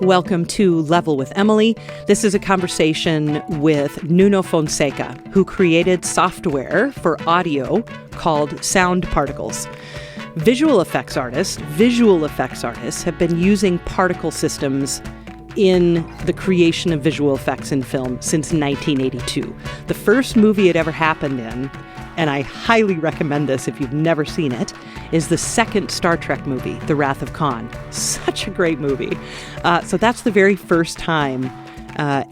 Welcome to Level with Emily. This is a conversation with Nuno Fonseca, who created software for audio called Sound Particles. Visual effects artists have been using particle systems in the creation of visual effects in film since 1982. The first movie it ever happened in, and I highly recommend this if you've never seen it, is the second Star Trek movie, The Wrath of Khan. Such a great movie. So that's the very first time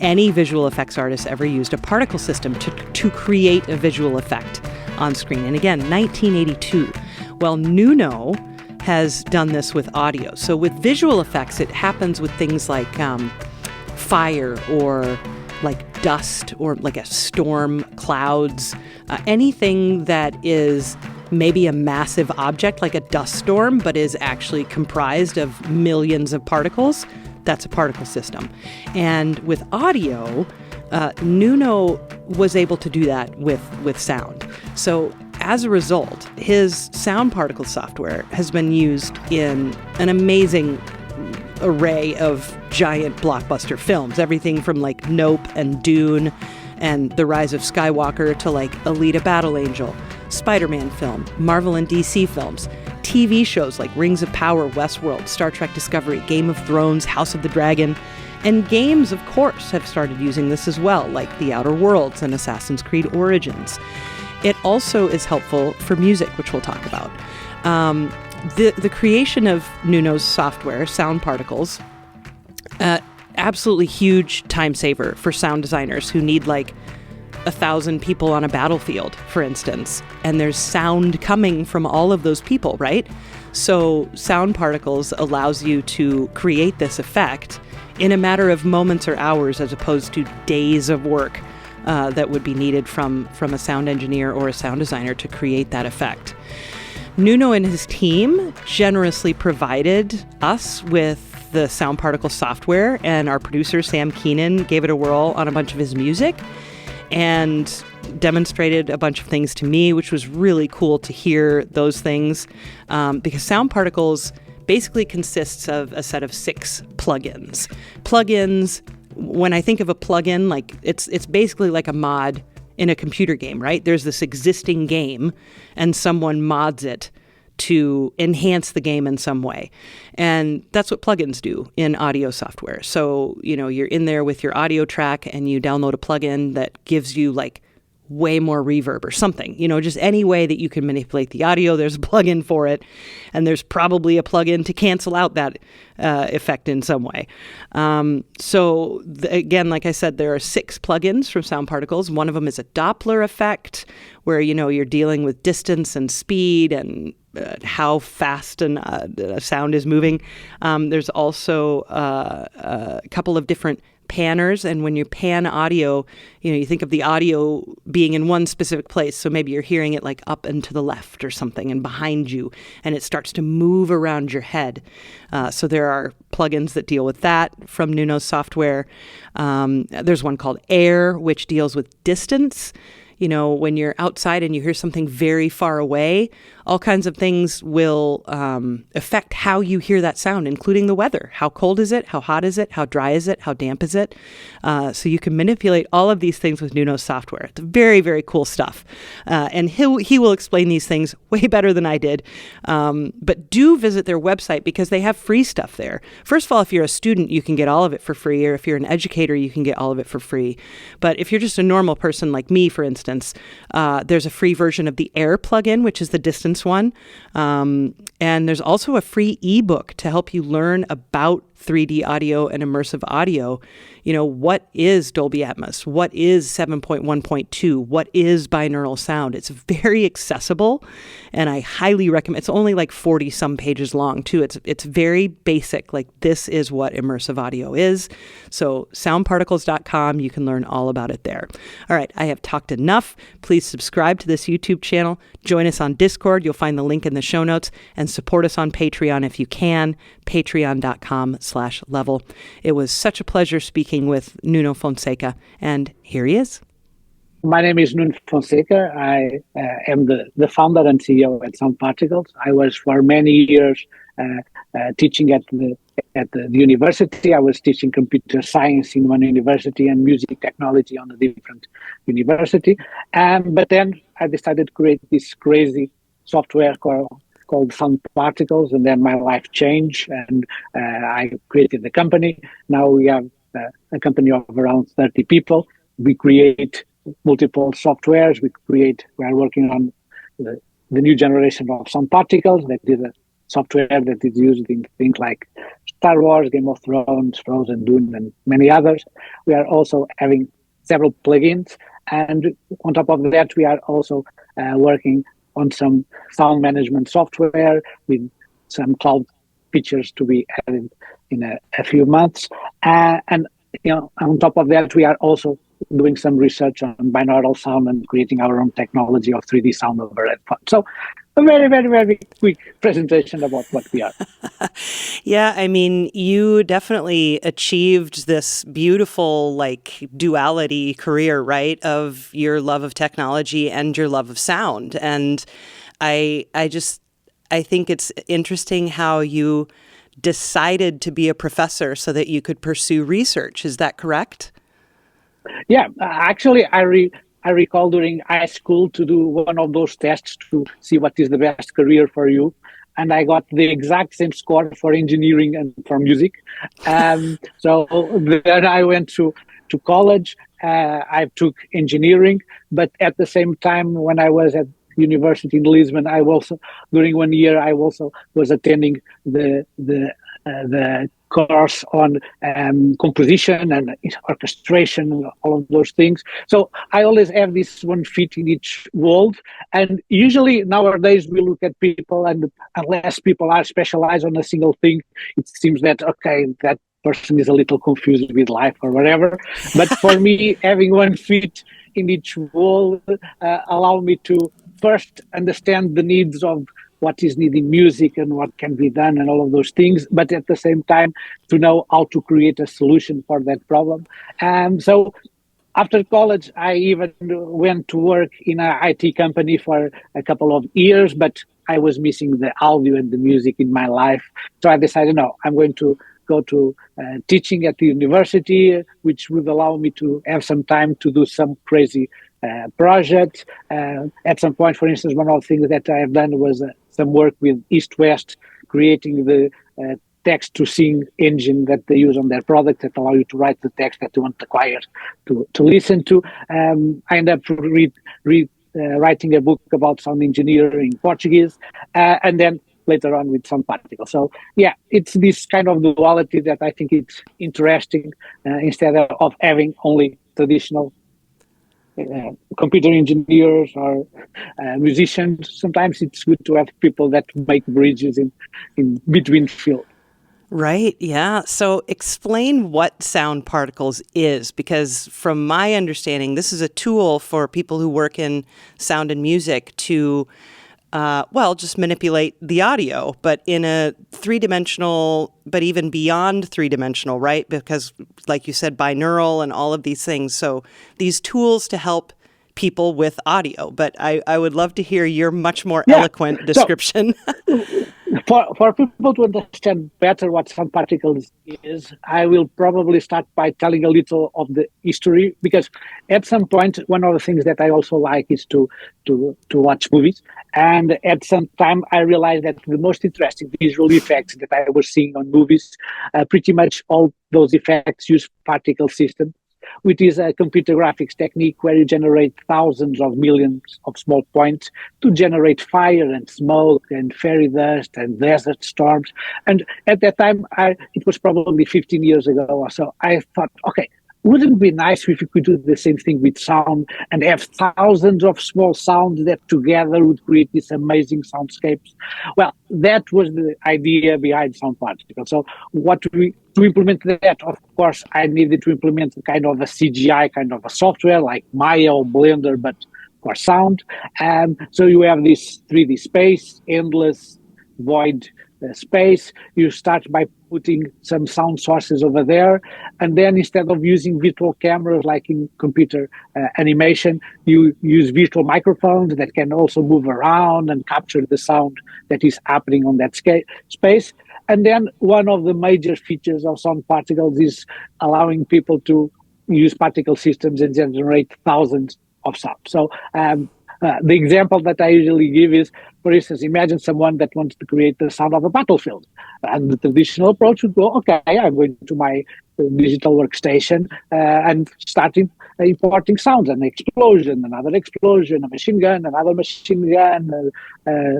any visual effects artist ever used a particle system to create a visual effect on screen. And again, 1982. Well, Nuno has done this with audio. So with visual effects, it happens with things like fire or like dust or like a storm, clouds, anything that is maybe a massive object like a dust storm, but is actually comprised of millions of particles. That's a particle system. And with audio, Nuno was able to do that with sound. So as a result, his sound particle software has been used in an amazing array of giant blockbuster films, everything from like Nope and Dune and The Rise of Skywalker to like Alita Battle Angel, Spider-Man film, Marvel and DC films, TV shows like Rings of Power, Westworld, Star Trek Discovery, Game of Thrones, House of the Dragon, and games, of course, have started using this as well, like The Outer Worlds and Assassin's Creed Origins. It also is helpful for music, which we'll talk about. The creation of Nuno's software, Sound Particles, absolutely huge time saver for sound designers who need like 1,000 people on a battlefield, for instance, and there's sound coming from all of those people, right? So Sound Particles allows you to create this effect in a matter of moments or hours as opposed to days of work that would be needed from a sound engineer or a sound designer to create that effect. Nuno and his team generously provided us with the Sound Particle software, and our producer, Sam Keenan, gave it a whirl on a bunch of his music and demonstrated a bunch of things to me, which was really cool to hear those things, because Sound Particles basically consists of a set of 6 plugins. Plugins, when I think of a plugin, like it's basically like a mod in a computer game, right? There's this existing game and someone mods it to enhance the game in some way. And that's what plugins do in audio software. So, you're in there with your audio track and you download a plugin that gives you like way more reverb or something, just any way that you can manipulate the audio. There's a plugin for it. And there's probably a plugin to cancel out that effect in some way. Again, like I said, there are 6 plugins from Sound Particles. One of them is a Doppler effect where, you're dealing with distance and speed and how fast a sound is moving. There's also a couple of different panners, and when you pan audio, you think of the audio being in one specific place, so maybe you're hearing it like up and to the left or something and behind you, and it starts to move around your head. So there are plugins that deal with that from Nuno's software. There's one called Air, which deals with distance. When you're outside and you hear something very far away, all kinds of things will affect how you hear that sound, including the weather. How cold is it? How hot is it? How dry is it? How damp is it? So you can manipulate all of these things with Nuno's software. It's very, very cool stuff. And he will explain these things way better than I did. But do visit their website because they have free stuff there. First of all, if you're a student, you can get all of it for free. Or if you're an educator, you can get all of it for free. But if you're just a normal person like me, for instance, there's a free version of the Air plugin, which is the distance one. And there's also a free ebook to help you learn about 3D audio and immersive audio. What is Dolby Atmos? What is 7.1.2? What is binaural sound? It's very accessible, and I highly recommend. It's only like 40 some pages long too. It's very basic. Like, this is what immersive audio is. So soundparticles.com, you can learn all about it there. All right, I have talked enough. Please subscribe to this YouTube channel. Join us on Discord. You'll find the link in the show notes, and support us on Patreon if you can. Patreon.com/level. It was such a pleasure speaking with Nuno Fonseca, and here he is. My name is Nuno Fonseca. I am the founder and CEO at Sound Particles. I was for many years teaching at the at the university. I was teaching computer science in one university and music technology on a different university. But then I decided to create this crazy software called Sound Particles, and then my life changed, and I created the company. Now we have a company of around 30 people. We create multiple softwares. We are working on the new generation of Sound Particles. That is a software that is used in things like Star Wars, Game of Thrones, Frozen, Dune, and many others. We are also having several plugins, and on top of that, we are also working on some sound management software with some cloud features to be added in a few months. And on top of that, we are also doing some research on binaural sound and creating our own technology of 3D sound over headphones. So a very, very, very quick presentation about what we are. Yeah, I mean, you definitely achieved this beautiful, like, duality career, right, of your love of technology and your love of sound. And I think it's interesting how you decided to be a professor so that you could pursue research. Is that correct? Yeah, actually, I recall during high school to do one of those tests to see what is the best career for you. And I got the exact same score for engineering and for music. So then I went to college. I took engineering, but at the same time, when I was at university in Lisbon, during 1 year, I also was attending the course on composition and orchestration and all of those things. So I always have this one foot in each world. And usually nowadays we look at people, and unless people are specialized on a single thing, it seems that, okay, that person is a little confused with life or whatever. But for me, having one foot in each world allow me to first understand the needs of what is needed in music and what can be done and all of those things, but at the same time to know how to create a solution for that problem. So after college, I even went to work in an IT company for a couple of years, but I was missing the audio and the music in my life. So I decided, no, I'm going to go to teaching at the university, which would allow me to have some time to do some crazy projects. At some point, for instance, one of the things that I have done was some work with East West, creating the text-to-sing engine that they use on their product that allow you to write the text that you want the choir to listen to. I ended up writing a book about sound engineering in Portuguese, and then later on with Sound Particles. So yeah, it's this kind of duality that I think it's interesting instead of having only traditional computer engineers or musicians. Sometimes it's good to have people that make bridges in between fields. Right. Yeah. So explain what Sound Particles is, because from my understanding, this is a tool for people who work in sound and music to, just manipulate the audio, but in a three-dimensional, but even beyond three-dimensional, right? Because like you said, binaural and all of these things. So these tools to help people with audio, but I would love to hear your much more eloquent description. For people to understand better what Sound Particles is, I will probably start by telling a little of the history, because at some point, one of the things that I also like is to watch movies. And at some time, I realized that the most interesting visual effects that I was seeing on movies, pretty much all those effects use particle systems, which is a computer graphics technique where you generate thousands of millions of small points to generate fire and smoke and fairy dust and desert storms. And at that time, it was probably 15 years ago or so, I thought, okay, wouldn't it be nice if we could do the same thing with sound and have thousands of small sounds that together would create these amazing soundscapes? Well, that was the idea behind Sound Particles. So to implement that, of course, I needed to implement kind of a CGI kind of a software like Maya or Blender, but for sound. So you have this 3D space, endless void space. You start by putting some sound sources over there, and then instead of using virtual cameras like in computer animation, you use virtual microphones that can also move around and capture the sound that is happening on that space. And then one of the major features of sound particles is allowing people to use particle systems and generate thousands of sounds. So the example that I usually give is, for instance, imagine someone that wants to create the sound of a battlefield. And the traditional approach would go, okay, I'm going to my digital workstation and starting importing sounds, an explosion, another explosion, a machine gun, another machine gun,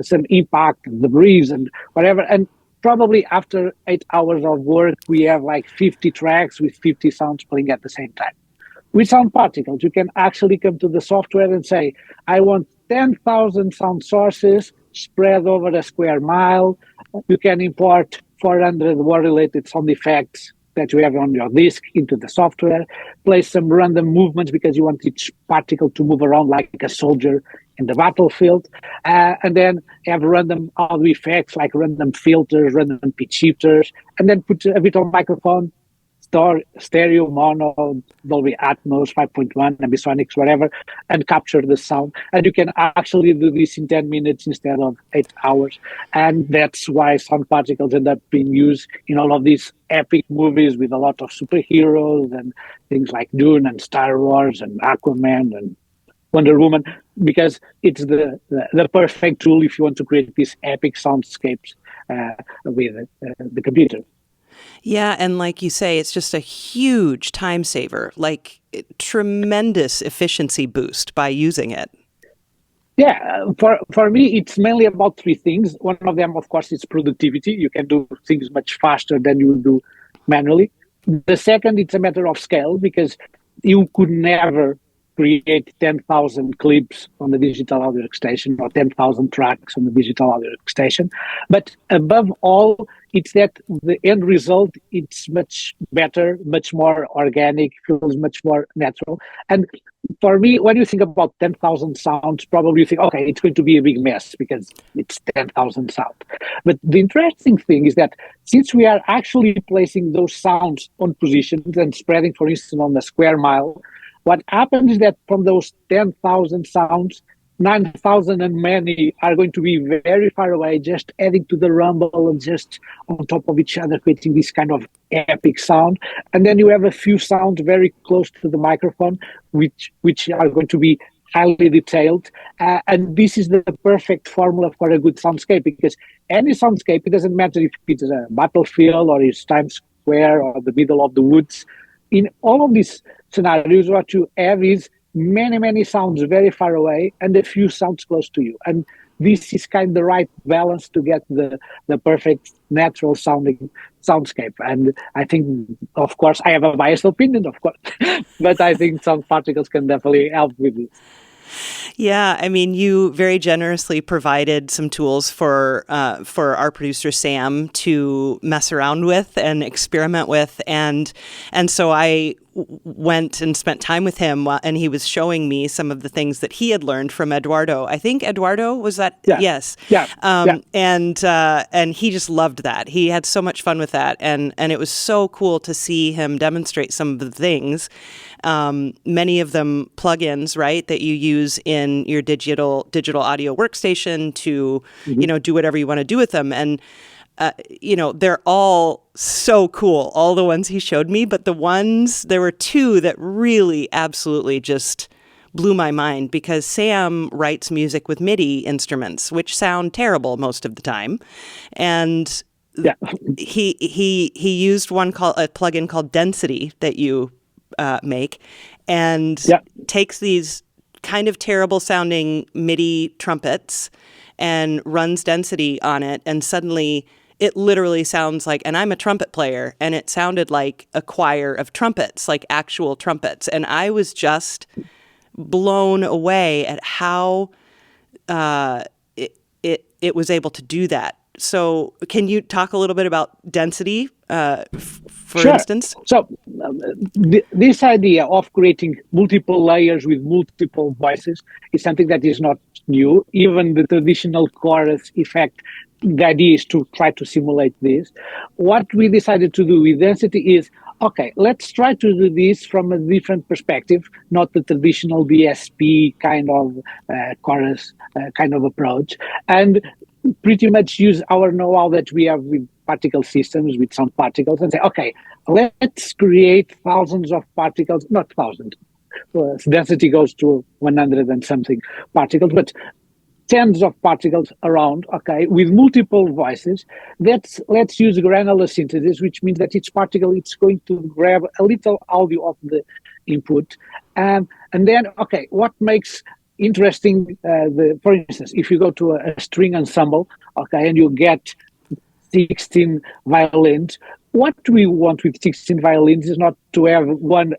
some impact, debris, and whatever. And probably after 8 hours of work, we have like 50 tracks with 50 sounds playing at the same time. With sound particles, you can actually come to the software and say, I want 10,000 sound sources spread over a square mile. You can import 400 war-related sound effects that you have on your disk into the software, place some random movements because you want each particle to move around like a soldier in the battlefield, and then have random audio effects like random filters, random pitch shifters, and then put a bit of microphone, stereo, mono, Dolby Atmos, 5.1, ambisonics, whatever, and capture the sound. And you can actually do this in 10 minutes instead of 8 hours. And that's why sound particles end up being used in all of these epic movies with a lot of superheroes and things like Dune and Star Wars and Aquaman and Wonder Woman, because it's the perfect tool if you want to create these epic soundscapes with the computer. Yeah, and like you say, it's just a huge time saver, like tremendous efficiency boost by using it. Yeah, for me, it's mainly about three things. One of them, of course, is productivity. You can do things much faster than you do manually. The second, it's a matter of scale, because you could never create 10,000 clips on the digital audio workstation or 10,000 tracks on the digital audio workstation. But above all, it's that the end result, it's much better, much more organic, feels much more natural. And for me, when you think about 10,000 sounds, probably you think, okay, it's going to be a big mess because it's 10,000 sounds. But the interesting thing is that since we are actually placing those sounds on positions and spreading, for instance, on the square mile, what happens is that from those 10,000 sounds, 9,000 and many are going to be very far away, just adding to the rumble and just on top of each other, creating this kind of epic sound. And then you have a few sounds very close to the microphone, which are going to be highly detailed. And this is the perfect formula for a good soundscape, because any soundscape, it doesn't matter if it's a battlefield or it's Times Square or the middle of the woods. In all of these scenarios, what you have is many sounds very far away and a few sounds close to you. And this is kind of the right balance to get the perfect natural sounding soundscape. And I think, of course, I have a biased opinion, of course, but I think sound particles can definitely help with this. Yeah, I mean, you very generously provided some tools for our producer Sam to mess around with and experiment with, and so I went and spent time with him, and he was showing me some of the things that he had learned from Eduardo. I think Eduardo was that. Yeah. Yes. Yeah. And he just loved that. He had so much fun with that, and it was so cool to see him demonstrate some of the things. Many of them plugins, right, that you use in your digital audio workstation to, do whatever you want to do with them. And, they're all so cool, all the ones he showed me. But there were two that really absolutely just blew my mind, because Sam writes music with MIDI instruments, which sound terrible most of the time. And he used a plugin called Density that you make, and takes these kind of terrible sounding MIDI trumpets and runs Density on it, and suddenly it literally sounds like, and I'm a trumpet player, and it sounded like a choir of trumpets, like actual trumpets. And I was just blown away at how it was able to do that. So can you talk a little bit about Density, for instance? So this idea of creating multiple layers with multiple voices is something that is not new. Even the traditional chorus effect, the idea is to try to simulate this. What we decided to do with Density is, okay, let's try to do this from a different perspective, not the traditional DSP kind of chorus kind of approach, and pretty much use our know-how that we have with particle systems with sound particles and say, okay, let's create thousands of particles, not thousands. Density goes to 100 and something particles, but tens of particles around, okay, with multiple voices. Let's use granular synthesis, which means that each particle it's going to grab a little audio of the input, and then, okay, what makes interesting for instance, if you go to a string ensemble, okay, and you get 16 violins, what we want with 16 violins is not to have one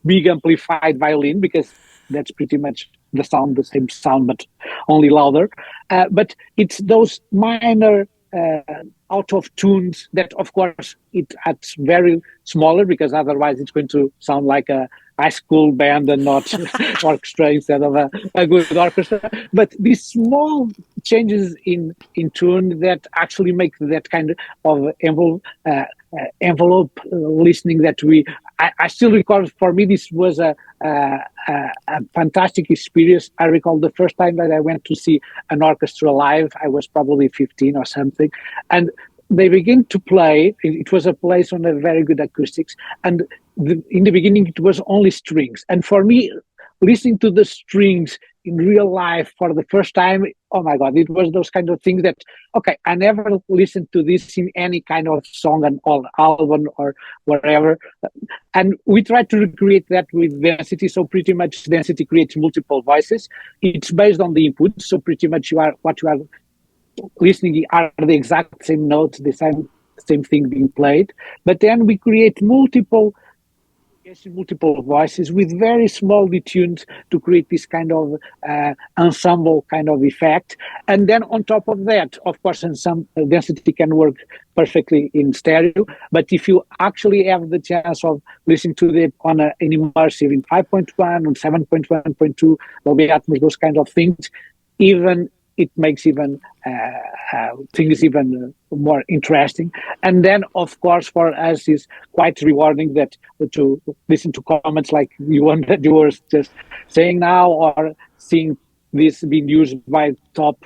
big amplified violin, because that's pretty much the same sound, but only louder. But it's those minor out of tunes that, of course, it's very smaller, because otherwise it's going to sound like a high school band and not orchestra instead of a good orchestra. But these small changes in tune that actually make that kind of envelope listening that I still recall. For me, this was a fantastic experience. I recall the first time that I went to see an orchestra live, I was probably 15 or something, and they began to play. It was a place on a very good acoustics, and in the beginning it was only strings. And for me, listening to the strings in real life for the first time, oh my God, it was those kind of things that, okay, I never listened to this in any kind of song or album or whatever. And we tried to recreate that with density. So pretty much density creates multiple voices. It's based on the input. So pretty much what you are listening are the exact same notes, the same thing being played. But then we create multiple voices with very small detunes to create this kind of ensemble kind of effect. And then on top of that, of course, and some density can work perfectly in stereo. But if you actually have the chance of listening to it on an immersive in 5.1 and 7.1.2, Dolby Atmos, those kind of things, it makes things even more interesting. And then, of course, for us, is quite rewarding that to listen to comments like the one that you were just saying now, or seeing this being used by top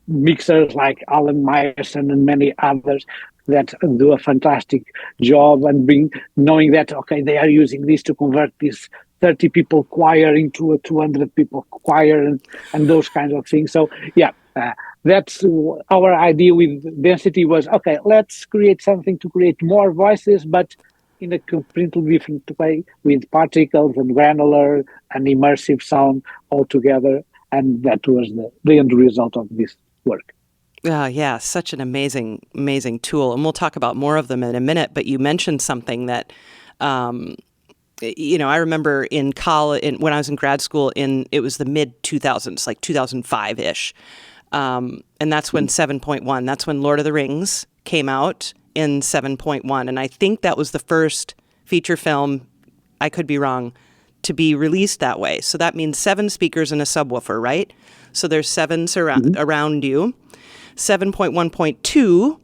mixers like Alan Meyerson and many others that do a fantastic job, and knowing that, okay, they are using this to convert this 30 people choir into a 200 people choir, and those kinds of things. So yeah, that's our idea with density was, okay, let's create something to create more voices, but in a completely different way, with particles and granular and immersive sound all together. And that was the end result of this work. Yeah, such an amazing tool. And we'll talk about more of them in a minute, but you mentioned something that, I remember in college, when I was in grad school, it was the mid 2000s, like 2005-ish. And that's when 7.1, that's when Lord of the Rings came out in 7.1. And I think that was the first feature film, I could be wrong, to be released that way. So that means 7 speakers and a subwoofer, right? So there's 7 around you. 7.1.2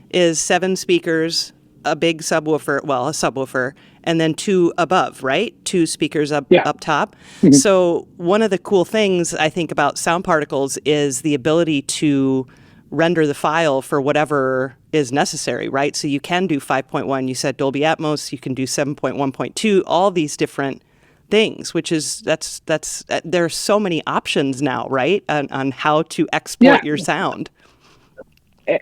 is 7 speakers, a big subwoofer, a subwoofer, and then 2 above, right? 2 speakers up top. Mm-hmm. So one of the cool things I think about sound particles is the ability to render the file for whatever is necessary, right? So you can do 5.1, you said Dolby Atmos, you can do 7.1.2, all these different things, which is that's there are so many options now, right, on how to export your sound.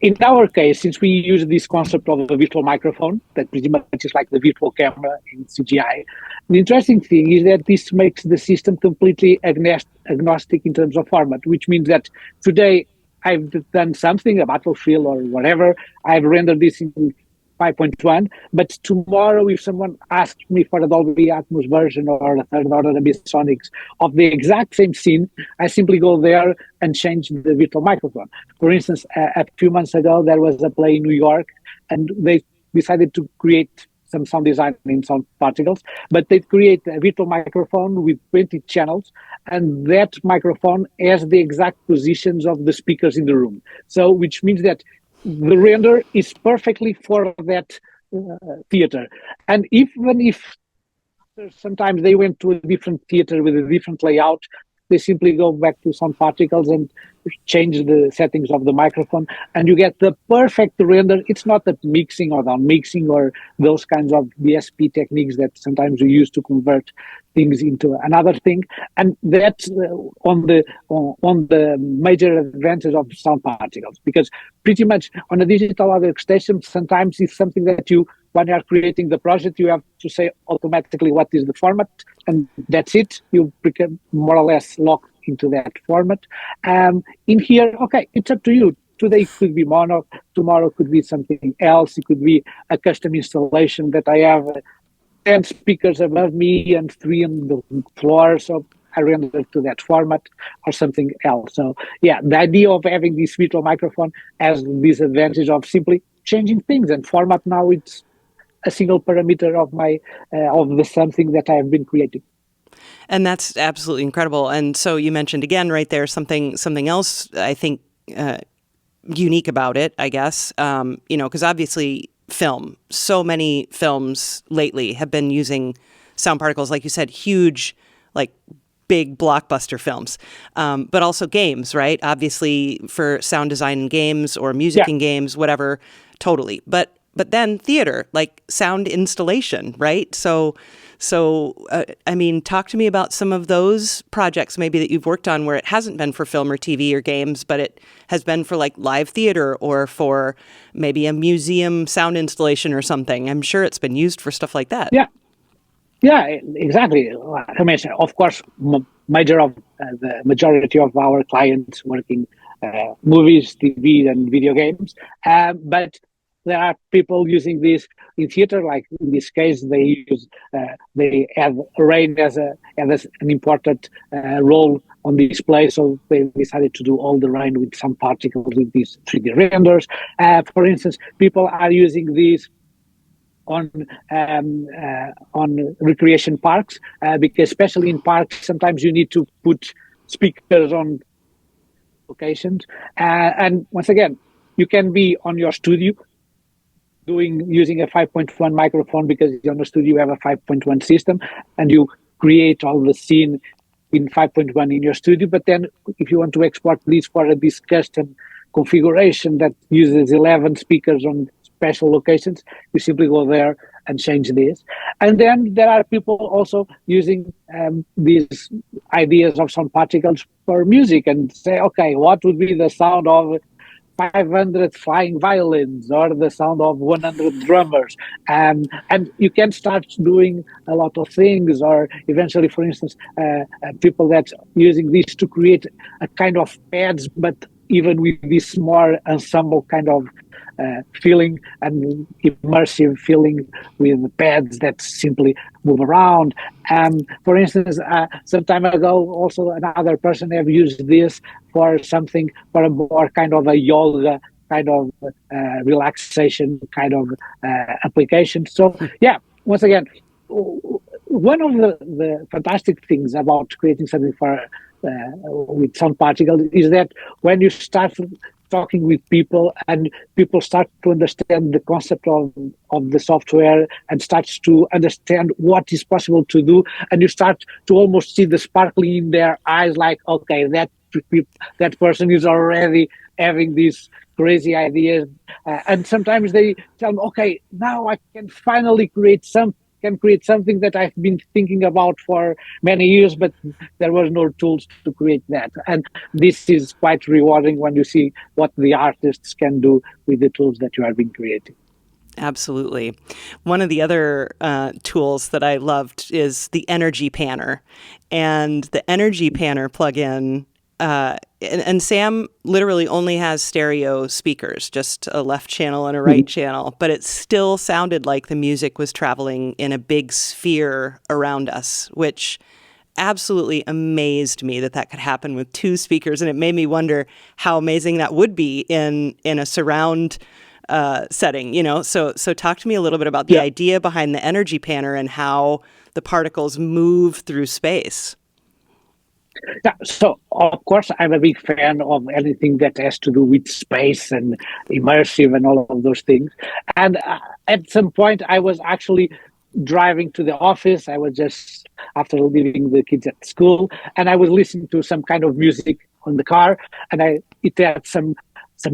In our case, since we use this concept of a virtual microphone, that pretty much is like the virtual camera in CGI, the interesting thing is that this makes the system completely agnostic in terms of format, which means that today I've done something, a battlefield or whatever, I've rendered this in 5.1, but tomorrow if someone asks me for a Dolby Atmos version or a third order ambisonics of the exact same scene, I simply go there and change the virtual microphone. For instance, a few months ago there was a play in New York, and they decided to create some sound design in sound particles, but they create a virtual microphone with 20 channels, and that microphone has the exact positions of the speakers in the room. So which means that the render is perfectly for that theater. And even if sometimes they went to a different theater with a different layout, they simply go back to some particles and change the settings of the microphone, and you get the perfect render. It's not the mixing or the mixing or those kinds of DSP techniques that sometimes we use to convert things into another thing. And that's on the major advantage of sound particles, because pretty much on a digital audio workstation, sometimes it's something that you, when you are creating the project, you have to say automatically what is the format, and that's it. You become more or less locked into that format. In here, okay, it's up to you. Today it could be mono, tomorrow could be something else. It could be a custom installation that I have 10 speakers above me and 3 on the floor, so I render to that format or something else. So yeah, the idea of having this virtual microphone has this advantage of simply changing things, and format now it's a single parameter of my of the something that I have been creating. And that's absolutely incredible. And so you mentioned again right there something else I think unique about it, I guess, because obviously so many films lately have been using sound particles, like you said, huge, like big blockbuster films, but also games, right? Obviously for sound design in games or music in games, whatever, totally. But then theater, like sound installation, right? So I mean, talk to me about some of those projects maybe that you've worked on where it hasn't been for film or TV or games, but it has been for like live theater or for maybe a museum sound installation or something. I'm sure it's been used for stuff like that. Yeah, exactly. I mentioned, of course, the majority of our clients working movies, TV, and video games, but there are people using this in theater. Like in this case, they have rain as an important role on the display, so they decided to do all the rain with some particles with these 3D renders. For instance, people are using these on recreation parks, because especially in parks, sometimes you need to put speakers on locations, and once again, you can be on your studio using a 5.1 microphone, because on the studio you have a 5.1 system, and you create all the scene in 5.1 in your studio. But then if you want to export this for this custom configuration that uses 11 speakers on special locations, you simply go there and change this. And then there are people also using these ideas of sound particles for music, and say, okay, what would be the sound of 500 flying violins or the sound of 100 drummers? And you can start doing a lot of things, or eventually, for instance, people that using this to create a kind of pads, but even with this more ensemble kind of feeling and immersive feeling with pads that simply move around. For instance, some time ago, also another person have used this for something, for a more kind of a yoga kind of relaxation kind of application. So yeah, once again, one of the fantastic things about creating something for with sound particles is that when you start talking with people and people start to understand the concept of the software and starts to understand what is possible to do, and you start to almost see the sparkling in their eyes, like, okay, that person is already having these crazy ideas, and sometimes they tell me, okay, now I can finally create something that I've been thinking about for many years, but there was no tools to create that. And this is quite rewarding when you see what the artists can do with the tools that you have been creating. Absolutely. One of the other tools that I loved is the Energy Panner. And the Energy Panner plugin, and Sam literally only has stereo speakers, just a left channel and a right channel, but it still sounded like the music was traveling in a big sphere around us, which absolutely amazed me that could happen with 2 speakers. And it made me wonder how amazing that would be in a surround setting, So talk to me a little bit about the idea behind the Energy Panner and how the particles move through space. Yeah, so of course I'm a big fan of anything that has to do with space and immersive and all of those things. And at some point I was actually driving to the office. I was just after leaving the kids at school, and I was listening to some kind of music on the car, and it had some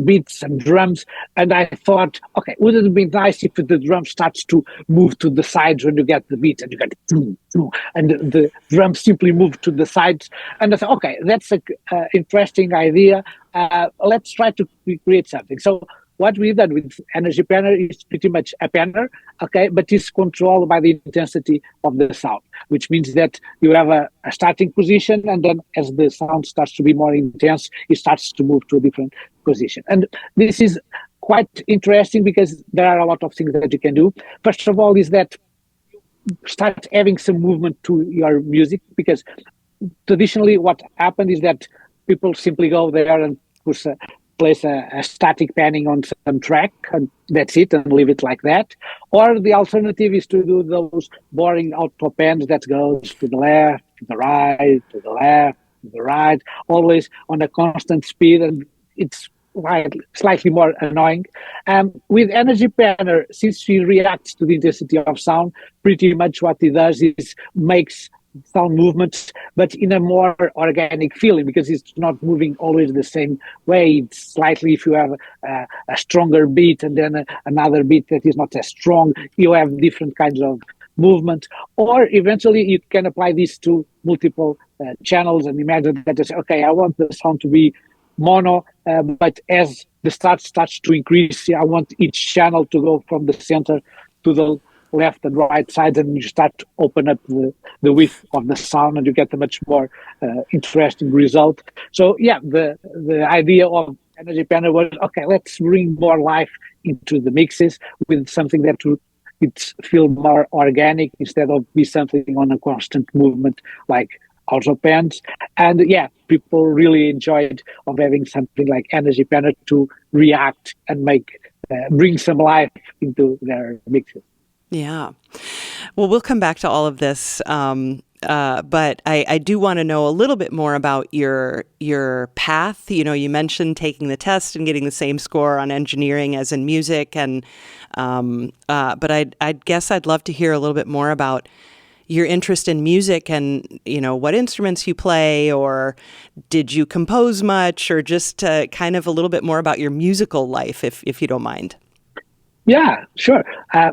beats, some drums, and I thought, okay, wouldn't it be nice if the drum starts to move to the sides when you get the beat, and you get boom, boom, and the drums simply move to the sides, and I thought, okay, that's a interesting idea. Let's try to create something. So what we've done with Energy Panner is pretty much a panner, okay, but it's controlled by the intensity of the sound, which means that you have a starting position, and then as the sound starts to be more intense, it starts to move to a different position. And this is quite interesting because there are a lot of things that you can do. First of all is that start having some movement to your music, because traditionally what happened is that people simply go there and place a static panning on some track, and that's it, and leave it like that. Or the alternative is to do those boring auto pans that goes to the left, to the right, to the left, to the right, always on a constant speed, and it's slightly more annoying. With Energy Panner, since she reacts to the intensity of sound, pretty much what it does is makes sound movements, but in a more organic feeling, because it's not moving always the same way. It's slightly, if you have a stronger beat and then another beat that is not as strong, you have different kinds of movement. Or eventually you can apply this to multiple channels and imagine that you say, okay, I want the sound to be mono, but as the start starts to increase, I want each channel to go from the center to the left and right sides, and you start to open up the width of the sound, and you get a much more interesting result. So yeah, the idea of Energy Panner was, okay, let's bring more life into the mixes with something that it's feel more organic instead of be something on a constant movement like auto pans. And yeah, people really enjoyed of having something like Energy Panner to react and bring some life into their mixes. Yeah. Well, we'll come back to all of this, but I do want to know a little bit more about your path. You know, you mentioned taking the test and getting the same score on engineering as in music, and but I guess I'd love to hear a little bit more about your interest in music and, you know, what instruments you play, or did you compose much, or just kind of a little bit more about your musical life, if you don't mind. Yeah, sure.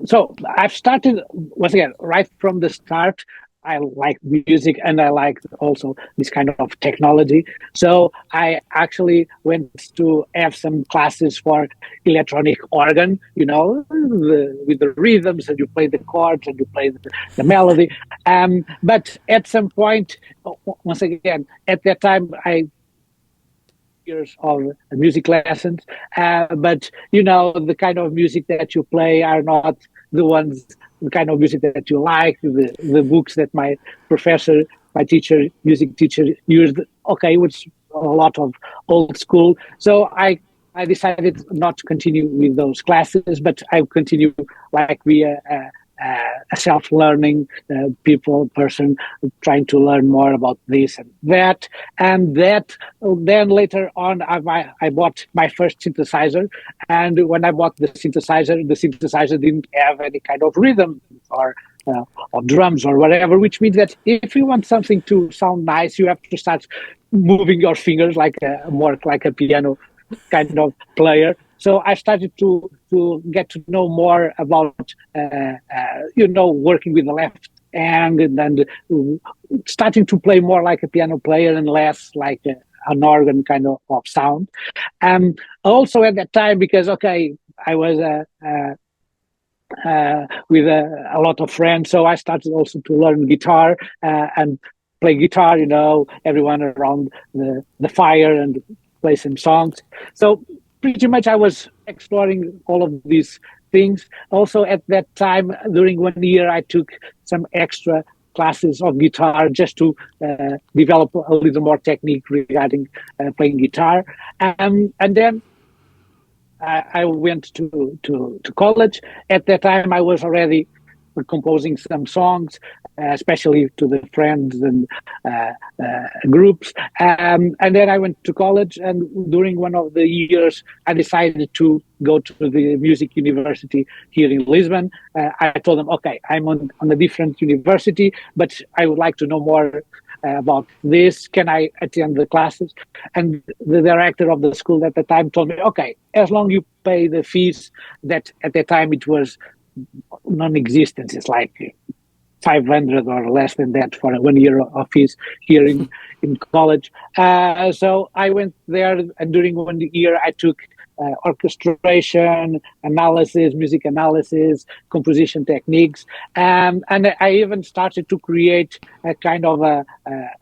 So I've started, once again, right from the start. I like music and I like also this kind of technology. So I actually went to have some classes for electronic organ, you know, with the rhythms, and you play the chords and you play the melody. But at some point, once again, at that time, years of music lessons, but you know, the kind of music that you play are not the kind of music that you like. The books that my music teacher used, okay, it was a lot of old school. So I decided not to continue with those classes, but I continue like a self-learning person trying to learn more about this and that. And then later on, I bought my first synthesizer. And when I bought the synthesizer didn't have any kind of rhythm or drums or whatever, which means that if you want something to sound nice, you have to start moving your fingers more like a piano kind of player. So I started to get to know more about, working with the left hand, and then starting to play more like a piano player and less like an organ kind of sound. Also at that time, because, okay, I was with a lot of friends, so I started also to learn guitar and play guitar, you know, everyone around the fire, and play some songs. So pretty much I was exploring all of these things. Also at that time, during 1 year, I took some extra classes of guitar just to develop a little more technique regarding playing guitar. And then I went to college. At that time, I was already composing some songs, especially to the friends and groups. And then I went to college, and during one of the years, I decided to go to the music university here in Lisbon. I told them, okay, I'm on a different university, but I would like to know more about this. Can I attend the classes? And the director of the school at the time told me, okay, as long you pay the fees, that at the time it was non-existent. It's like 500 or less than that for 1 year of fees here in college. So I went there, and during 1 year I took orchestration, analysis, music analysis, composition techniques, and I even started to create a kind of a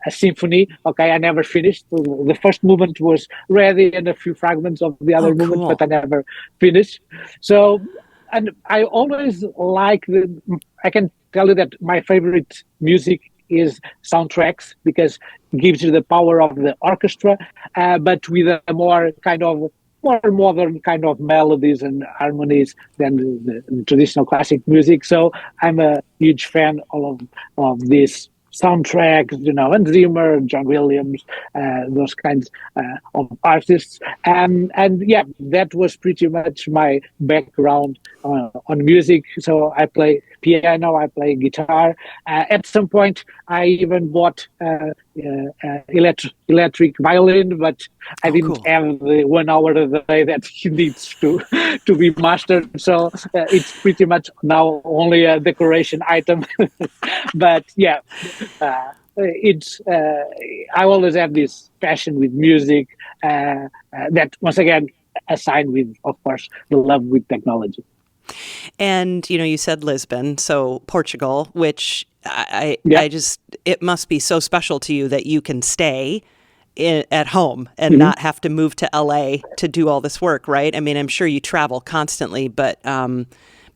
symphony. Okay, I never finished. The first movement was ready, and a few fragments of the other movement, cool. but I never finished. So, and I always like I can tell you that my favorite music is soundtracks, because it gives you the power of the orchestra, but with a more modern kind of melodies and harmonies than the traditional classic music. So I'm a huge fan of this soundtracks, and Zimmer, John Williams, those kinds of artists. And yeah, that was pretty much my background on music. So I play piano, I play guitar. At some point, I even bought electric violin, but I didn't have the 1 hour a day that he needs to be mastered. So it's pretty much now only a decoration item. But yeah, it's I always have this passion with music that, once again, assigned with, of course, the love with technology. And, you said Lisbon, so Portugal, which I just, it must be so special to you that you can stay at home and not have to move to LA to do all this work, right? I mean, I'm sure you travel constantly, but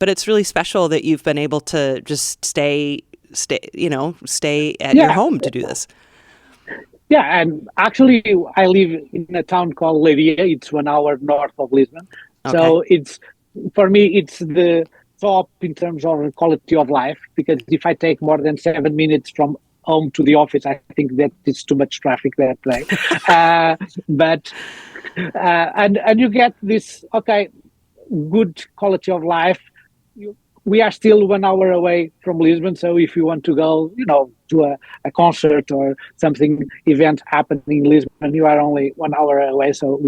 it's really special that you've been able to just stay at your home to do this. Yeah, and actually, I live in a town called Leiria. It's 1 hour north of Lisbon. Okay. So for me, it's the top in terms of quality of life, because if I take more than 7 minutes from home to the office, I think that it's too much traffic that way. And you get this, good quality of life. We are still 1 hour away from Lisbon, so if you want to go, to a concert or something event happening in Lisbon, you are only 1 hour away, so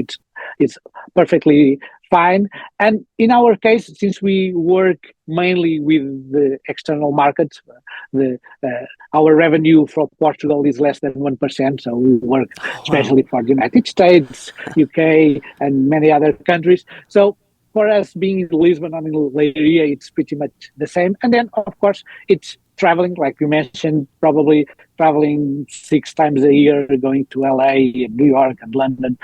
it's perfectly fine. And in our case, since we work mainly with the external markets, our revenue from Portugal is less than 1%, so we work especially for the United States, UK, and many other countries. So for us, being in Lisbon and in Leiria, it's pretty much the same. And then, of course, it's traveling, like you mentioned, probably traveling 6 times a year, going to LA and New York and London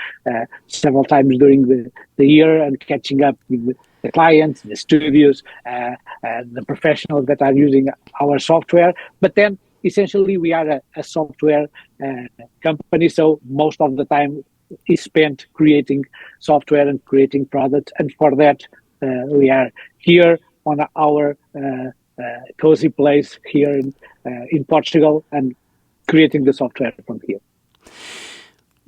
several times during the year, and catching up with the clients, the studios, the professionals that are using our software. But then, essentially, we are a software company, so most of the time is spent creating software and creating products, and for that we are here on our cozy place here in Portugal and creating the software from here.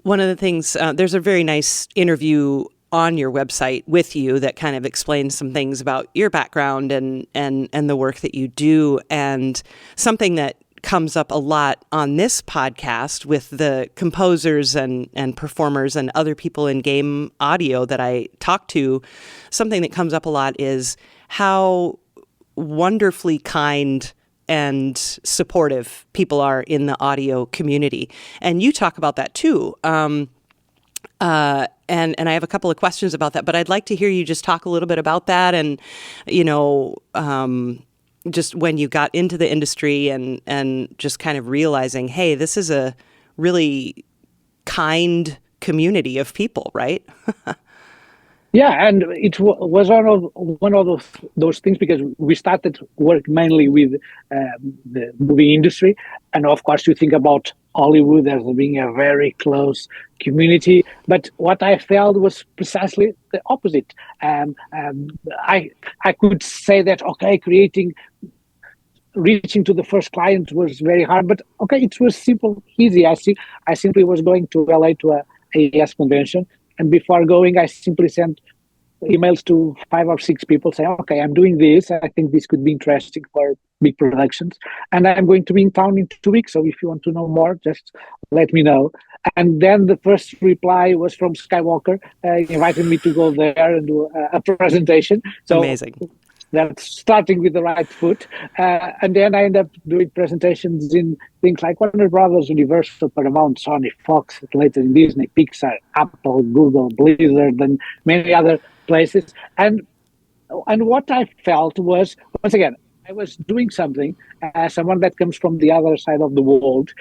One of the things, there's a very nice interview on your website with you that kind of explains some things about your background and the work that you do, and something that comes up a lot on this podcast with the composers and performers and other people in game audio that I talk to. Something that comes up a lot is how wonderfully kind and supportive people are in the audio community. And you talk about that too. And I have a couple of questions about that, but I'd like to hear you just talk a little bit about that, and, just when you got into the industry and just kind of realizing, hey, this is a really kind community of people, right? Yeah, and it was one of those things, because we started work mainly with the movie industry, and of course you think about Hollywood as being a very close community, but what I felt was precisely the opposite. I could say that reaching to the first client was very hard, but it was easy. I simply was going to LA to a AES convention, and before going, I simply sent emails to 5 or 6 people saying, okay, I'm doing this. I think this could be interesting for big productions. And I'm going to be in town in 2 weeks. So if you want to know more, just let me know. And then the first reply was from Skywalker, inviting me to go there and do a presentation. So amazing. That's starting with the right foot. And then I end up doing presentations in things like Warner Brothers, Universal, Paramount, Sony, Fox, later in Disney, Pixar, Apple, Google, Blizzard, and many other places. And what I felt was, once again, I was doing something, someone that comes from the other side of the world,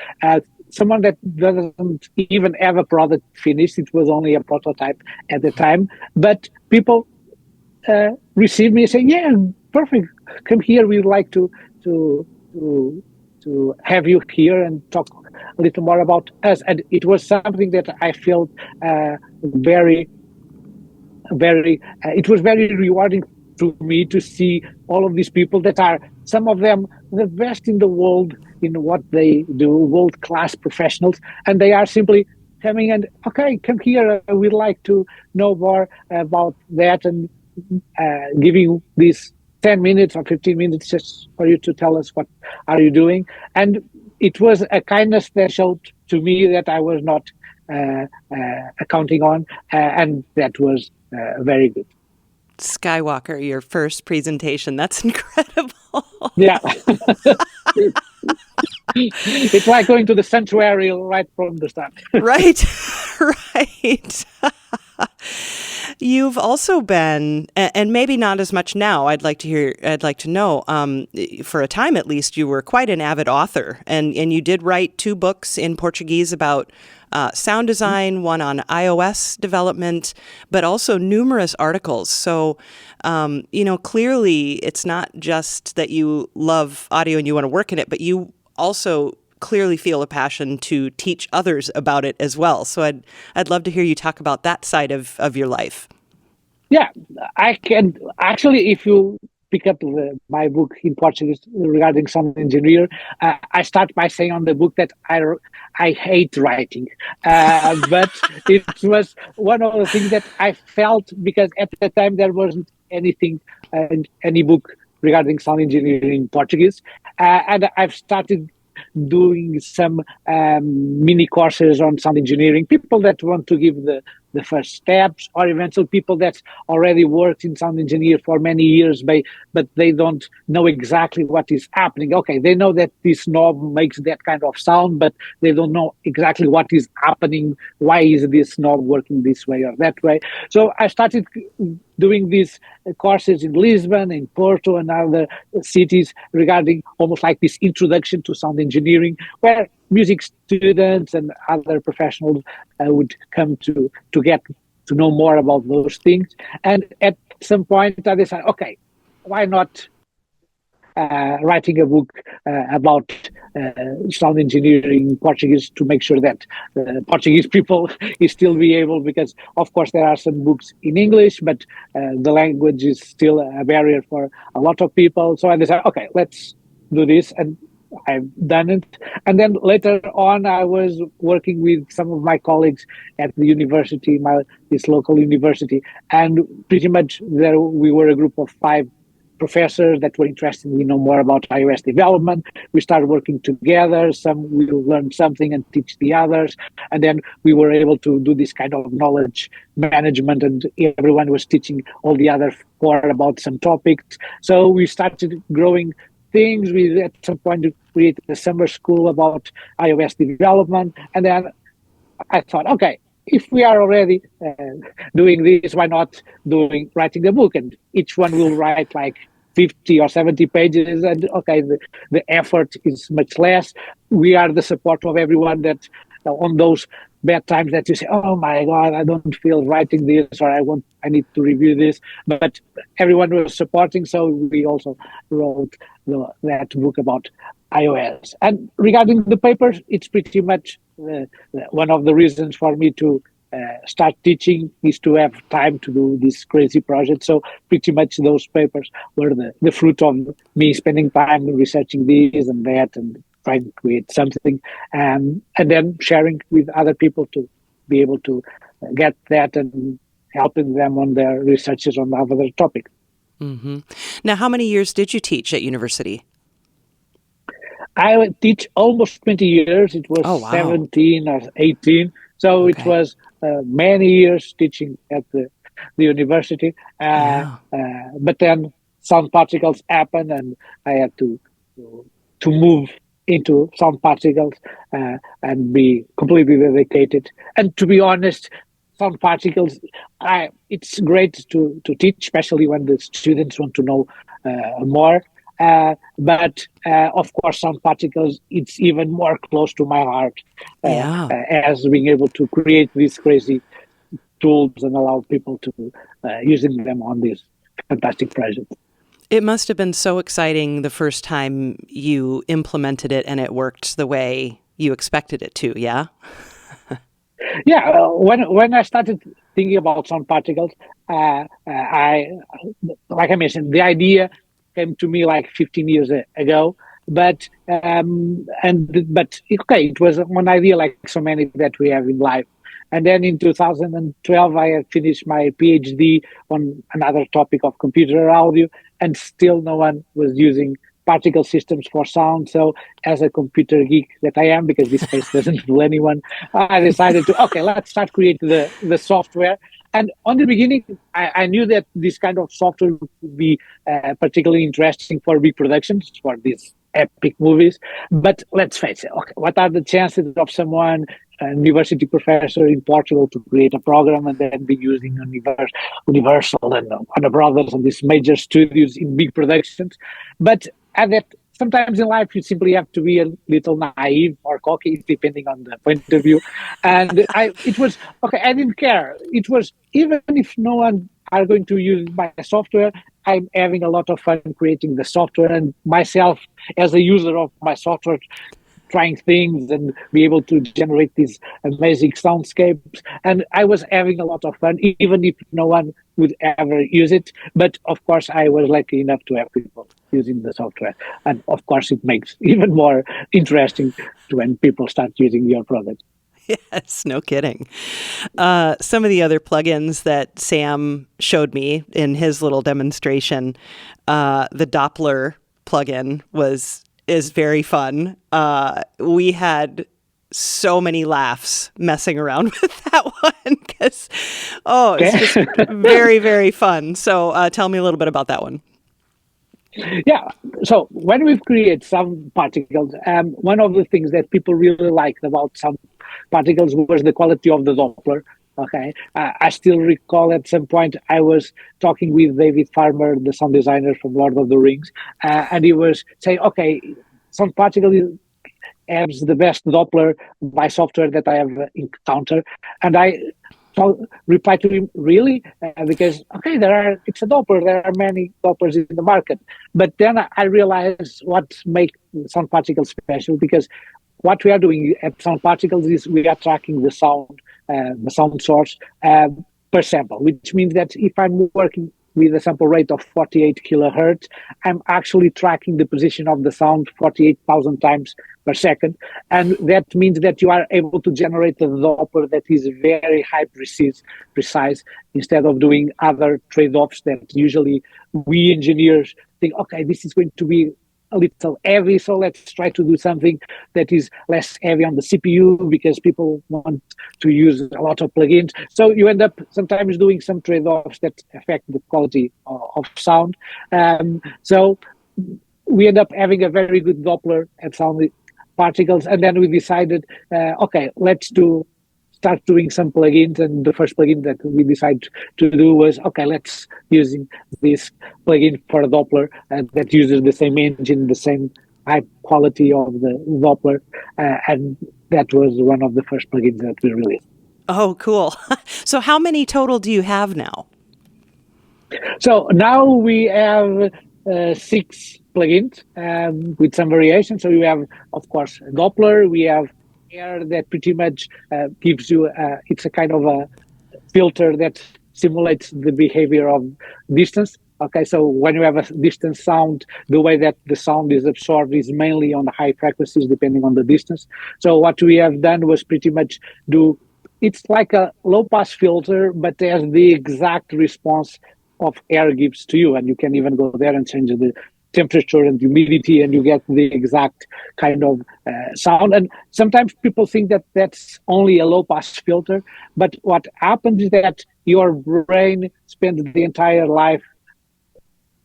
someone that doesn't even have a product finished. It was only a prototype at the time. But people received me saying, "Yeah, perfect. Come here. We'd like to have you here and talk a little more about us." And it was something that I felt very. It was very rewarding to me to see all of these people that are, some of them, the best in the world in what they do, world-class professionals, and they are simply coming and, okay, come here. We'd like to know more about that, and giving these 10 minutes or 15 minutes just for you to tell us what are you doing. And it was a kindness that showed to me that I was not counting on, and that was very good. Skywalker, your first presentation. That's incredible. Yeah. It's like going to the sanctuary right from the start. Right, right. You've also been, and maybe not as much now, I'd like to know, for a time at least, you were quite an avid author, and you did write 2 books in Portuguese about sound design, one on iOS development, but also numerous articles. So, clearly it's not just that you love audio and you want to work in it, but you also clearly feel a passion to teach others about it as well. So I'd love to hear you talk about that side of your life. Yeah, I can actually, if you pick up my book in Portuguese regarding sound engineer, I start by saying on the book that I hate writing, but it was one of the things that I felt, because at the time there wasn't any book regarding sound engineering in Portuguese, and I've started doing some mini courses on sound engineering. People that want to give the first steps, or eventually people that already worked in sound engineer for many years, but they don't know exactly what is happening. Okay, they know that this knob makes that kind of sound, but they don't know exactly what is happening. Why is this knob working this way or that way? So I started doing these courses in Lisbon, in Porto, and other cities regarding almost like this introduction to sound engineering, where music students and other professionals would come to get to know more about those things. And at some point I decided, okay, why not writing a book about sound engineering in Portuguese, to make sure that Portuguese people is still be able, because of course there are some books in English, but the language is still a barrier for a lot of people. So I decided, okay, let's do this, and I've done it. And then later on, I was working with some of my colleagues at the university, this local university, and pretty much there we were a group of 5 professors that were interested in know more about iOS development. We started working together. Some we learned something and teach the others, and then we were able to do this kind of knowledge management, and everyone was teaching all the other 4 about some topics. So we started growing things. We at some point created a summer school about iOS development, and then I thought, okay, if we are already doing this, why not writing a book? And each one will write like 50 or 70 pages, and okay, the effort is much less. We are the support of everyone that on those bad times that you say, oh my God, I don't feel writing this, or I need to review this. But everyone was supporting, so we also wrote that book about iOS. And regarding the papers, it's pretty much one of the reasons for me to start teaching is to have time to do this crazy project. So pretty much those papers were the fruit of me spending time researching this and that and trying to create something, and then sharing with other people to be able to get that and helping them on their researches on other topics. Mm-hmm. Now, how many years did you teach at university? I would teach almost 20 years. It was Oh, wow. 17 or 18. So Okay. it was many years teaching at the university. Yeah. But then sound particles happened, and I had to move into sound particles and be completely dedicated. And to be honest, sound particles, it's great to teach, especially when the students want to know more. But of course, sound particles, it's even more close to my heart Yeah. as being able to create these crazy tools and allow people to using them on these fantastic projects. It must have been so exciting the first time you implemented it and it worked the way you expected it to, yeah? Yeah, when I started thinking about sound particles, I like I mentioned, the idea came to me like 15 years ago. But okay, it was one idea like so many that we have in life. And then in 2012, I had finished my PhD on another topic of computer audio, and still no one was using particle systems for sound. So as a computer geek that I am, because this space doesn't fool anyone, I decided to, okay, let's start creating the software. And on the beginning, I knew that this kind of software would be particularly interesting for big productions, for these epic movies. But let's face it, okay, what are the chances of someone, a university professor in Portugal, to create a program and then be using Universal and Warner Brothers and these major studios in big productions? But at that, sometimes in life you simply have to be a little naive or cocky, depending on the point of view. And it was okay. I didn't care. It was, even if no one are going to use my software, I'm having a lot of fun creating the software, and myself as a user of my software, trying things and be able to generate these amazing soundscapes. And I was having a lot of fun, even if no one would ever use it. But of course, I was lucky enough to have people using the software. And of course, it makes even more interesting when people start using your product. Yes, no kidding. Some of the other plugins that Sam showed me in his little demonstration, the Doppler plugin is very fun. We had so many laughs messing around with that one because, it's just very, very fun. So tell me a little bit about that one. Yeah, so when we've created some particles, one of the things that people really liked about some particles was the quality of the Doppler. Okay, I still recall at some point I was talking with David Farmer, the sound designer from Lord of the Rings, and he was saying, okay, some particle has the best Doppler by software that I have encountered. And I replied to him, really? Because, okay, it's a Doppler, there are many Dopplers in the market. But then I realized what makes sound particles special, because what we are doing at sound particles is we are tracking the sound source per sample, which means that if I'm working with a sample rate of 48 kilohertz, I'm actually tracking the position of the sound 48,000 times per second. And that means that you are able to generate a Doppler that is very high precise, instead of doing other trade-offs that usually we engineers think, okay, this is going to be a little heavy, so let's try to do something that is less heavy on the CPU because people want to use a lot of plugins. So you end up sometimes doing some trade-offs that affect the quality of sound. So we end up having a very good Doppler at sound particles, and then we decided, okay, let's start doing some plugins. And the first plugin that we decided to do was, okay, let's using this plugin for a Doppler that uses the same engine, the same high quality of the Doppler, and that was one of the first plugins that we released. Oh, cool. So how many total do you have now? So now we have 6 plugins with some variation. So we have, of course, Doppler. We have air that pretty much gives you, it's a kind of a filter that simulates the behavior of distance. Okay, so when you have a distance sound, the way that the sound is absorbed is mainly on the high frequencies, depending on the distance. So what we have done was pretty much do it's like a low pass filter, but has the exact response of air gives to you, and you can even go there and change the temperature and humidity, and you get the exact kind of sound. And sometimes people think that that's only a low pass filter, but what happens is that your brain spends the entire life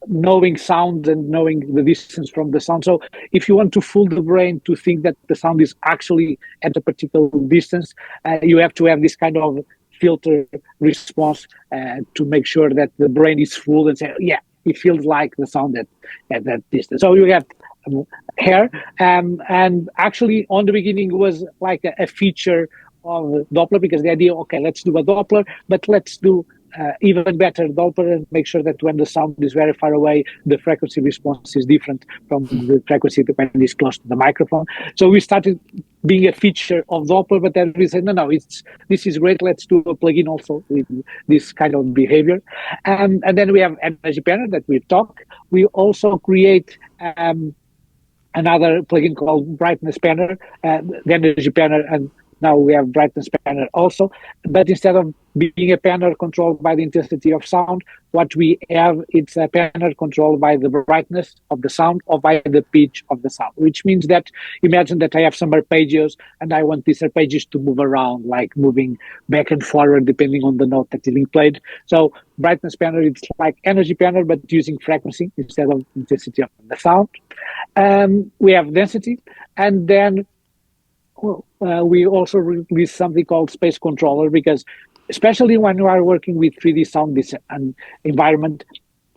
knowing sound and knowing the distance from the sound. So if you want to fool the brain to think that the sound is actually at a particular distance, you have to have this kind of filter response to make sure that the brain is fooled and say, yeah, it feels like the sound at that distance. So you have hair, and actually on the beginning it was like a feature of Doppler, because the idea, okay, let's do a Doppler, but let's do even better Doppler and make sure that when the sound is very far away, the frequency response is different from the frequency when it's close to the microphone. So we started being a feature of Doppler, but then we said, no, this is great. Let's do a plugin also with this kind of behavior. And then we have Energy Panel that we've talked. We also create another plugin called Brightness Panel, the Energy Panel, and now we have Brightness Panel also. But instead of being a panel controlled by the intensity of sound, what we have, it's a panel controlled by the brightness of the sound or by the pitch of the sound, which means that imagine that I have some arpeggios and I want these arpeggios to move around, like moving back and forward depending on the note that is being played. So Brightness Panel, it's like Energy Panel, but using frequency instead of intensity of the sound. We have density, and then we also release something called Space Controller, because especially when you are working with 3D sound and environment,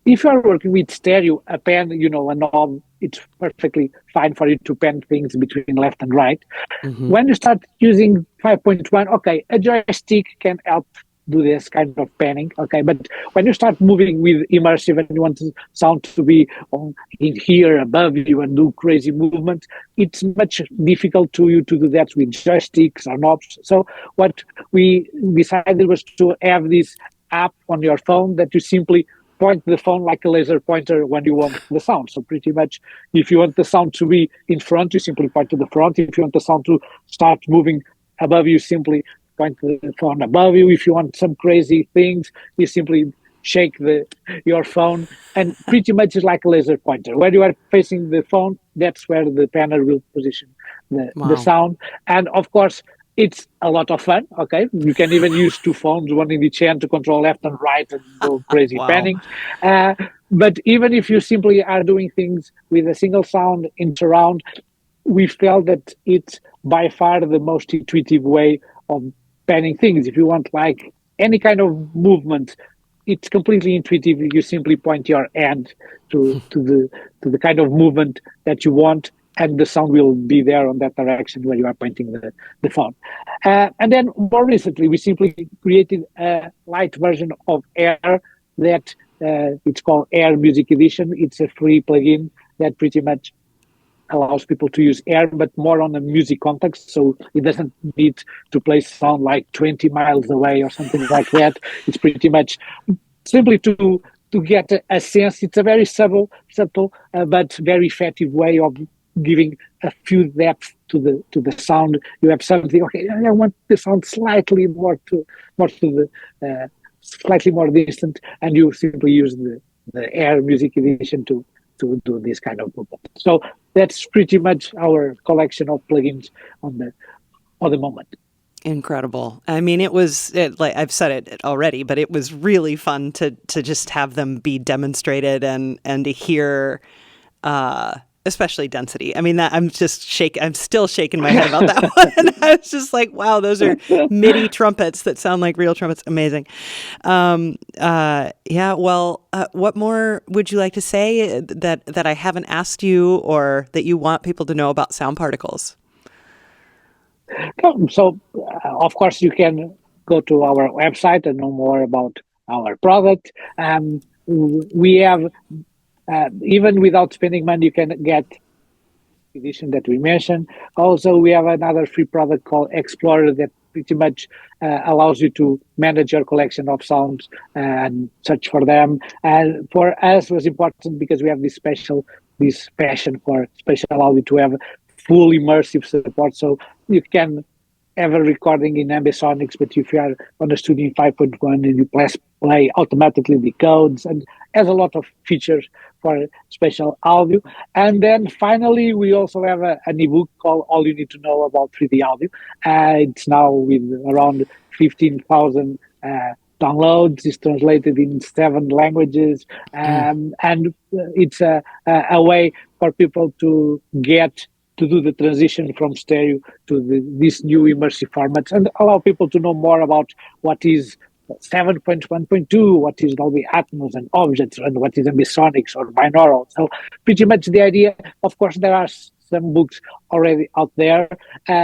if you are working with stereo, a pen, a knob, it's perfectly fine for you to pen things between left and right. Mm-hmm. When you start using 5.1, okay, a joystick can help do this kind of panning, okay, but when you start moving with immersive and you want the sound to be in here above you and do crazy movements, it's much difficult to you to do that with joysticks or knobs. So what we decided was to have this app on your phone that you simply point the phone like a laser pointer when you want the sound. So pretty much if you want the sound to be in front, you simply point to the front. If you want the sound to start moving above you, simply point the phone above you. If you want some crazy things, you simply shake your phone, and pretty much it's like a laser pointer. Where you are facing the phone, that's where the panel will position the sound. And of course, it's a lot of fun, okay? You can even use two phones, one in each hand, to control left and right and go crazy panning. But even if you simply are doing things with a single sound in surround, we felt that it's by far the most intuitive way of panning things. If you want like any kind of movement, it's completely intuitive. You simply point your hand to the kind of movement that you want, and the sound will be there on that direction where you are pointing the phone. And then more recently, we simply created a light version of Air that it's called Air Music Edition. It's a free plugin that pretty much allows people to use Air, but more on a music context. So it doesn't need to play sound like 20 miles away or something like that. It's pretty much simply to get a sense. It's a very subtle, but very effective way of giving a few depth to the sound. You have something, okay, I want the sound slightly more to the slightly more distant, and you simply use the Air Music Edition to do this kind of movement. So that's pretty much our collection of plugins on the moment. Incredible. I mean, like I've said it already, but it was really fun to just have them be demonstrated and to hear, especially density. I mean, that I'm still shaking my head about that one. I was just like, wow, those are MIDI trumpets that sound like real trumpets. Amazing. Yeah. Well, what more would you like to say that I haven't asked you, or that you want people to know about Sound Particles? So, of course, you can go to our website and know more about our product. We have, even without spending money, you can get edition that we mentioned. Also, we have another free product called Explorer that pretty much allows you to manage your collection of sounds and search for them. And for us, it was important because we have this passion for spatial audio to have full immersive support. So you can have a recording in ambisonics, but if you are on a Studio 5.1 and you press play, automatically decodes and has a lot of features for special audio. And then finally, we also have an ebook called All You Need to Know About 3D Audio. It's now with around 15,000 downloads. It's translated in 7 languages, and it's a way for people to get to do the transition from stereo to these new immersive formats, and allow people to know more about what is 7.1.2, what is Dolby Atmos and objects, and what is ambisonics or binaural. So pretty much the idea. Of course, there are some books already out there.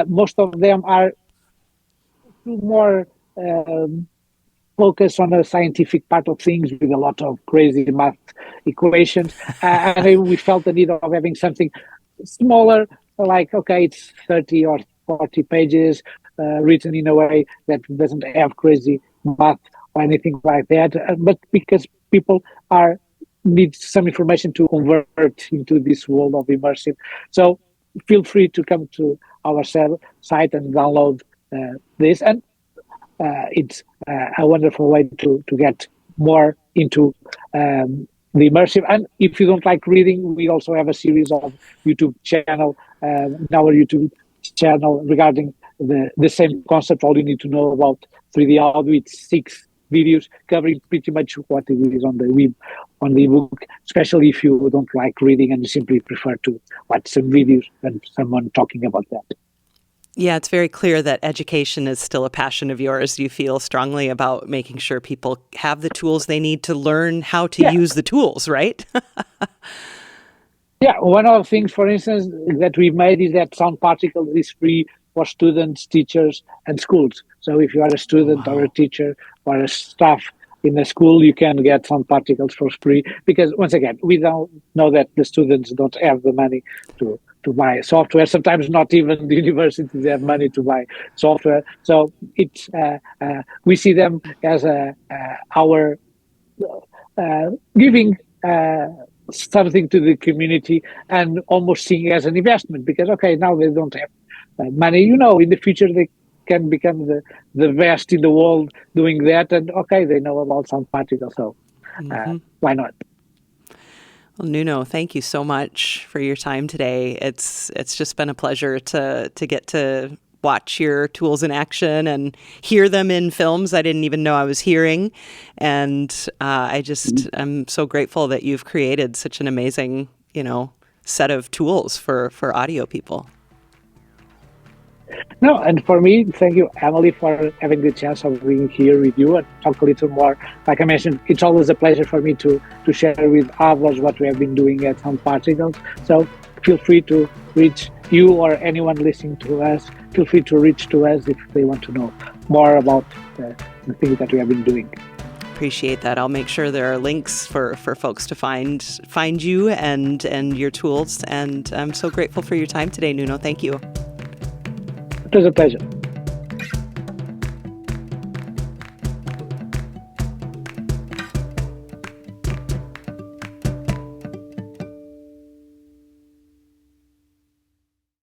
Most of them are more focus on the scientific part of things with a lot of crazy math equations. And we felt the need of having something smaller, like, okay, it's 30 or 40 pages, written in a way that doesn't have crazy math or anything like that, but because people need some information to convert into this world of immersive. So feel free to come to our site and download this, and it's a wonderful way to get more into the immersive. And if you don't like reading, we also have a series of YouTube channel, our YouTube channel regarding the same concept. All you need to know about 3D audio. It's 6 videos covering pretty much what it is on the ebook, especially if you don't like reading and you simply prefer to watch some videos and someone talking about that. Yeah, it's very clear that education is still a passion of yours. You feel strongly about making sure people have the tools they need to learn how to use the tools, right? Yeah, one of the things, for instance, that we made is that Sound Particles is free for students, teachers, and schools. So if you are a student or a teacher or a staff in a school, you can get Sound Particles for free. Because once again, we don't know that the students don't have the money to buy software. Sometimes not even the universities have money to buy software. So it's we see them as our giving something to the community, and almost seeing as an investment, because okay, now they don't have money. In the future they can become the best in the world doing that, and okay, they know about Sound Particles, so why not? Well, Nuno, thank you so much for your time today. It's just been a pleasure to get to watch your tools in action and hear them in films I didn't even know I was hearing. And I'm so grateful that you've created such an amazing, set of tools for audio people. No, and for me, thank you, Emily, for having the chance of being here with you and talk a little more. Like I mentioned, it's always a pleasure for me to share with others what we have been doing at Sound Particles. So feel free to reach you or anyone listening to us. Feel free to reach to us if they want to know more about the things that we have been doing. Appreciate that. I'll make sure there are links for folks to find you and your tools. And I'm so grateful for your time today, Nuno. Thank you. It was a pleasure.